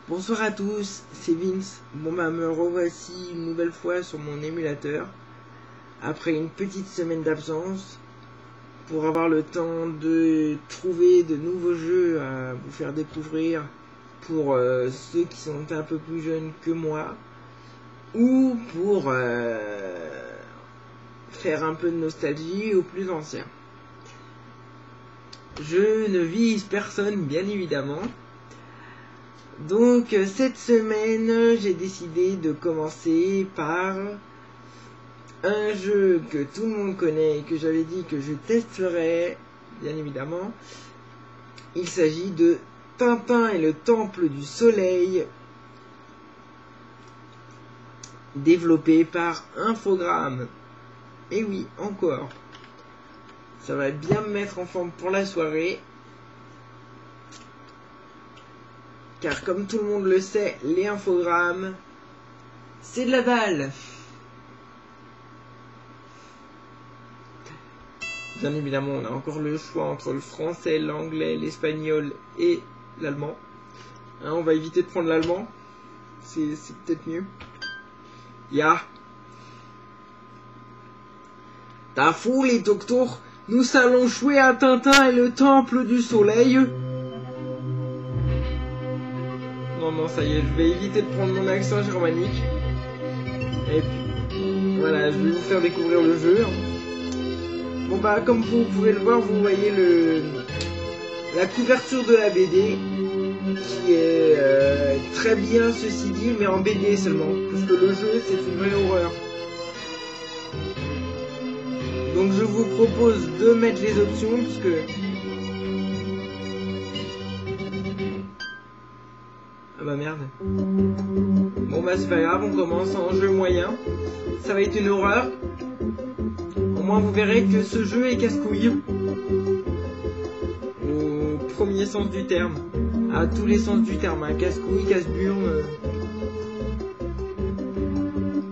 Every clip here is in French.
Bonsoir à tous, c'est Vince. Bon bah me revoici une nouvelle fois sur mon émulateur après une petite semaine d'absence pour avoir le temps de trouver de nouveaux jeux à vous faire découvrir pour ceux qui sont un peu plus jeunes que moi ou pour faire un peu de nostalgie aux plus anciens. Je ne vise personne bien évidemment. Donc cette semaine j'ai décidé de commencer par un jeu que tout le monde connaît et que j'avais dit que je testerais bien évidemment. Il s'agit de Tintin et le Temple du Soleil, développé par Infogrames. Et oui, encore. Ça va bien me mettre en forme pour la soirée. Car comme tout le monde le sait, les infogrammes, c'est de la balle. Bien évidemment, on a encore le choix entre le français, l'anglais, l'espagnol et l'allemand. Hein, on va éviter de prendre l'allemand. C'est peut-être mieux. Ja. T'as fou les docteurs, nous allons jouer à Tintin et le Temple du Soleil. Non, ça y est, je vais éviter de prendre mon accent germanique. Et puis, voilà, je vais vous faire découvrir le jeu. Bon bah, comme vous pouvez le voir, vous voyez la couverture de la BD, qui est très bien, ceci dit, mais en BD seulement. Parce que le jeu, c'est une vraie horreur. Donc je vous propose de mettre les options, parce que... Ah bah merde. Bon bah c'est pas grave, on commence en jeu moyen. Ça va être une horreur. Au moins vous verrez que ce jeu est casse-couille. Au premier sens du terme. À tous les sens du terme, hein. Casse-couille, casse-burne.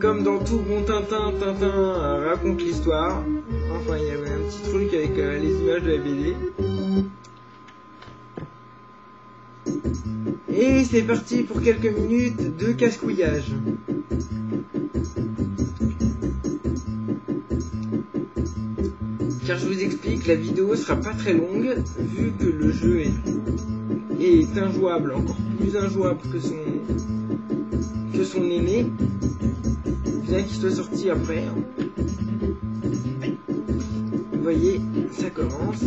Comme dans tout bon Tintin, Tintin raconte l'histoire. Enfin il y avait un petit truc avec les images de la BD. Et c'est parti pour quelques minutes de casse-couillage. Car je vous explique, la vidéo sera pas très longue, vu que le jeu est injouable, encore plus injouable que son aîné, bien qu'il soit sorti après. Vous voyez, ça commence.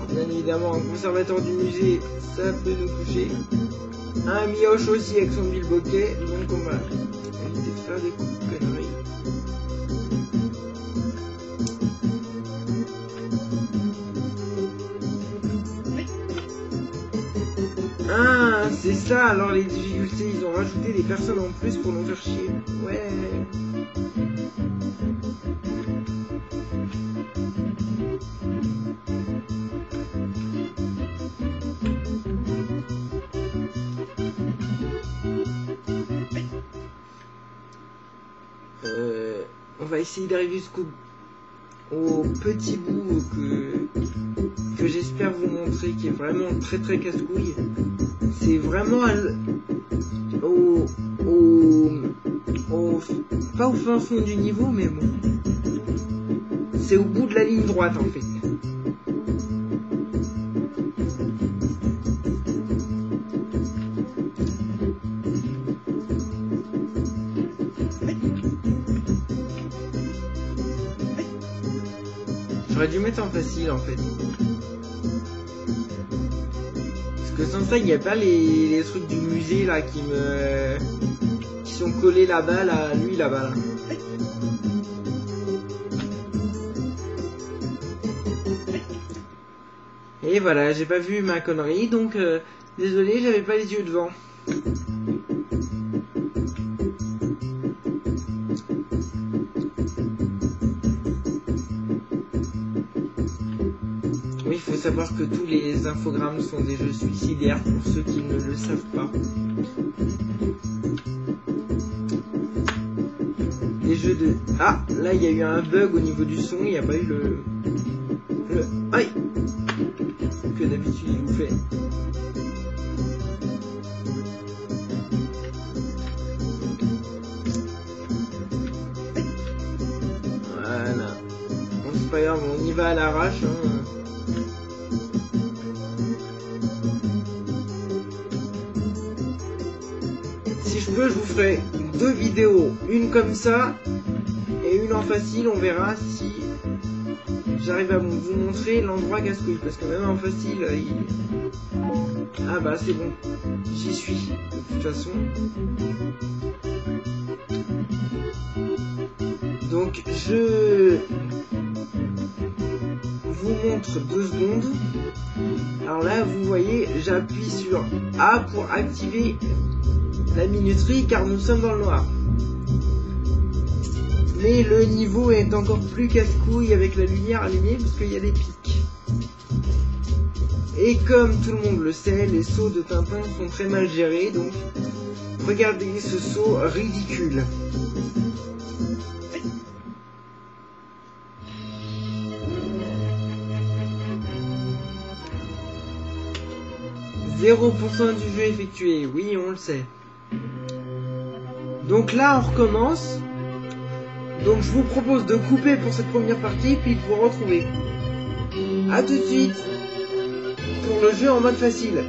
Bien évidemment, un conservateur du musée, ça peut nous toucher. Un mioche aussi avec son bilboquet, donc on va éviter de faire des conneries. Ah, c'est ça, alors les difficultés, ils ont rajouté des personnes en plus pour nous faire chier. Ouais. On va essayer d'arriver au petit bout que j'espère vous montrer, qui est vraiment très très casse-couille. C'est vraiment pas au fin fond du niveau, mais bon. C'est au bout de la ligne droite en fait. J'aurais dû mettre en facile en fait. Parce que sans ça, il n'y a pas les trucs du musée là qui sont collés là-bas, là, lui là-bas. Là. Et voilà, j'ai pas vu ma connerie, donc désolé, j'avais pas les yeux devant. Oui, il faut savoir que tous les infogrammes sont des jeux suicidaires pour ceux qui ne le savent pas. Des jeux de... Ah, là il y a eu un bug au niveau du son, il n'y a pas eu le... Aïe, que d'habitude il vous fait. va à l'arrache. Hein. Si je peux, je vous ferai 2 vidéos, une comme ça et une en facile. On verra si j'arrive à vous montrer l'endroit casse-couille, parce que même en facile, ah bah c'est bon, j'y suis de toute façon. Donc je vous montre 2 secondes. Alors là, vous voyez, j'appuie sur A pour activer la minuterie car nous sommes dans le noir. Mais le niveau est encore plus casse-couille avec la lumière allumée parce qu'il y a des pics. Et comme tout le monde le sait, les sauts de Tintin sont très mal gérés, donc regardez ce saut ridicule. « 0% du jeu effectué », oui on le sait. Donc là on recommence. Donc je vous propose de couper pour cette première partie puis de vous retrouver. A tout de suite pour le jeu en mode facile.